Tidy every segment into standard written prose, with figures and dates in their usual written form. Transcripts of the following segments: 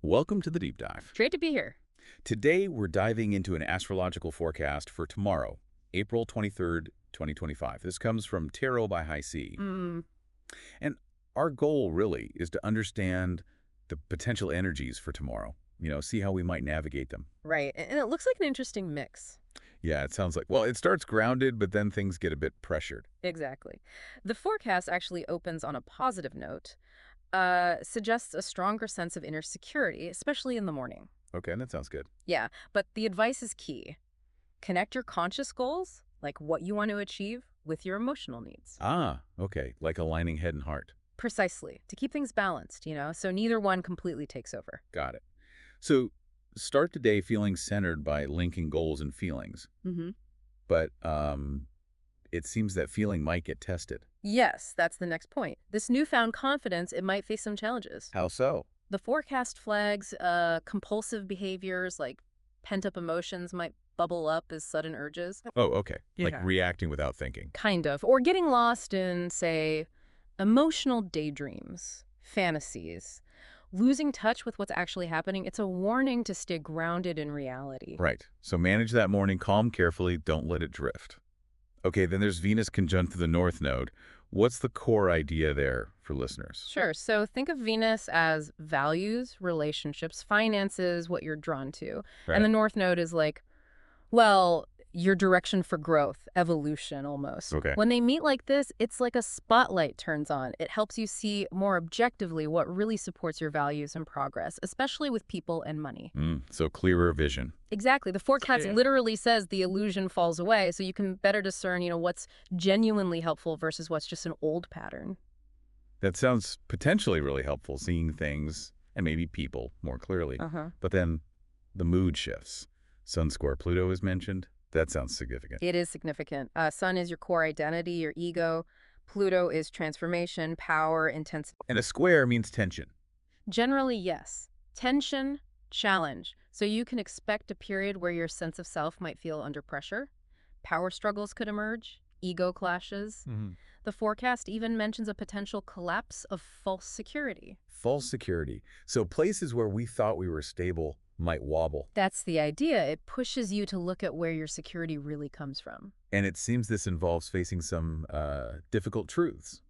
Welcome to the deep dive. Great to be here. Today, we're diving into an astrological forecast for tomorrow, April 23rd, 2025. This comes from Tarot by High C. Mm, And our goal really is to understand the potential energies for tomorrow, see how we might navigate them. right. And it looks like an interesting mix. Yeah, it sounds like, well, it starts grounded, but then things get a bit pressured. Exactly. The forecast actually opens on a positive note, suggests a stronger sense of inner security, especially in the morning. Okay, that sounds good. Yeah, but the advice is key. Connect your conscious goals, like what you want to achieve, with your emotional needs. Ah, okay, like aligning head and heart. Precisely, to keep things balanced, so neither one completely takes over. Got it. So start the day feeling centered by linking goals and feelings. hmm But it seems that feeling might get tested. Yes, that's the next point. This newfound confidence, it might face some challenges. How so? The forecast flags compulsive behaviors like pent-up emotions might bubble up as sudden urges. Oh, okay. Like Yeah. reacting without thinking. Kind of. Or getting lost in, say, emotional daydreams, fantasies. Losing touch with what's actually happening, it's a warning to stay grounded in reality. Right. So manage that morning calm carefully. Don't let it drift. Okay, then there's Venus conjunct the North Node. What's the core idea there for listeners? Sure. So think of Venus as values, relationships, finances, what you're drawn to. And Right. the North Node is like, well, your direction for growth, evolution almost. Okay. When they meet like this, it's like a spotlight turns on. It helps you see more objectively what really supports your values and progress, especially with people and money. So clearer vision. Exactly. The forecast Yeah. literally says the illusion falls away, so you can better discern, what's genuinely helpful versus what's just an old pattern. That sounds potentially really helpful, seeing things and maybe people more clearly. Uh-huh. But then the mood shifts. Sun square Pluto is mentioned. That sounds significant. It is significant. Sun is your core identity, your ego. Pluto is transformation, power, intensity. And a square means tension. Generally, yes. Tension, challenge. So you can expect a period where your sense of self might feel under pressure. Power struggles could emerge, ego clashes. The forecast even mentions a potential collapse of false security. False security. So places where we thought we were stable might wobble. That's the idea. It pushes you to look at where your security really comes from. And it seems this involves facing some difficult truths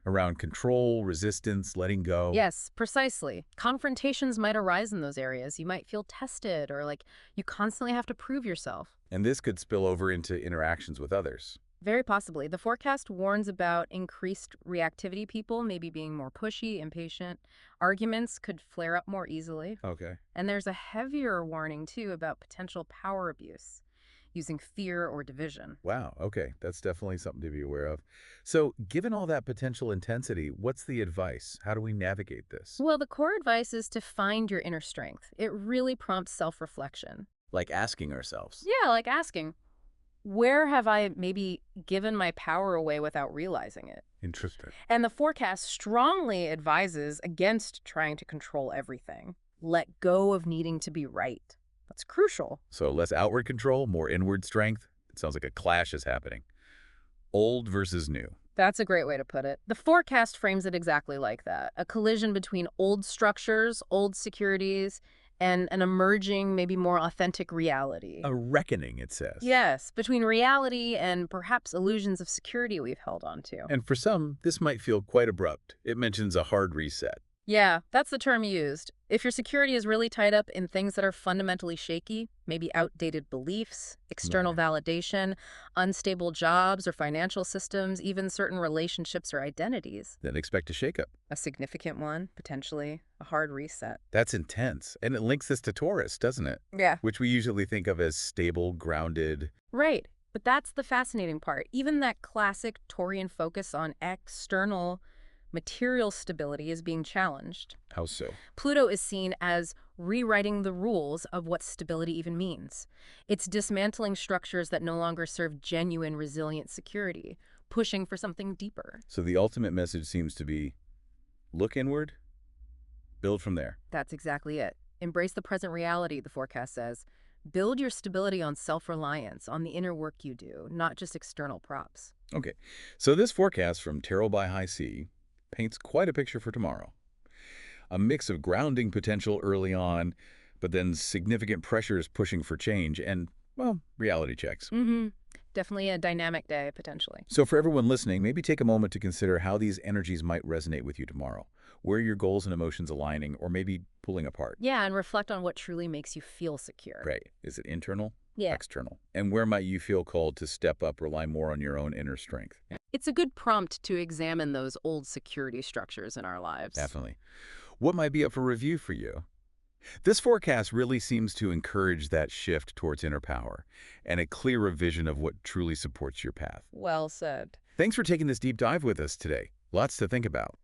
around control, resistance, letting go. Yes, precisely. Confrontations might arise in those areas. You might feel tested or like you constantly have to prove yourself. And this could spill over into interactions with others. Very possibly. The forecast warns about increased reactivity, people maybe being more pushy, impatient. Arguments could flare up more easily. Okay. And there's a heavier warning, too, about potential power abuse, using fear or division. Wow. Okay. That's definitely something to be aware of. So given all that potential intensity, what's the advice? How do we navigate this? Well, the core advice is to find your inner strength. It really prompts self-reflection. Like asking ourselves. Yeah, like asking, where have I maybe given my power away without realizing it? Interesting. And the forecast strongly advises against trying to control everything. Let go of needing to be right. That's crucial. So less outward control, more inward strength. It sounds like a clash is happening. Old versus new. That's a great way to put it. The forecast frames it exactly like that. A collision between old structures, old securities, and an emerging, maybe more authentic reality. A reckoning, it says. Yes, between reality and perhaps illusions of security we've held on to. And for some, this might feel quite abrupt. It mentions a hard reset. Yeah, that's the term used. If your security is really tied up in things that are fundamentally shaky, maybe outdated beliefs, external validation, unstable jobs or financial systems, even certain relationships or identities, Then expect a shakeup. a significant one, potentially, a hard reset. That's intense. And it links this to Taurus, doesn't it? Yeah. Which we usually think of as stable, grounded. Right. But that's the fascinating part. Even that classic Taurian focus on external material stability is being challenged. How so? Pluto is seen as rewriting the rules of what stability even means. It's dismantling structures that no longer serve genuine, resilient security, pushing for something deeper. So the ultimate message seems to be look inward, build from there. That's exactly it. Embrace the present reality, the forecast says. Build your stability on self-reliance, on the inner work you do, not just external props. Okay, so this forecast from Tarot by High C paints quite a picture for tomorrow. A mix of grounding potential early on, but then significant pressures pushing for change and, well, reality checks. Mm-hmm. Definitely a dynamic day, potentially. So for everyone listening, maybe take a moment to consider how these energies might resonate with you tomorrow. Where are your goals and emotions aligning or maybe pulling apart? Yeah, and reflect on what truly makes you feel secure. Right. Is it internal? Yeah. External? And where might you feel called to step up, rely more on your own inner strength? It's a good prompt to examine those old security structures in our lives. Definitely. What might be up for review for you? This forecast really seems to encourage that shift towards inner power and a clearer vision of what truly supports your path. Well said. Thanks for taking this deep dive with us today. Lots to think about.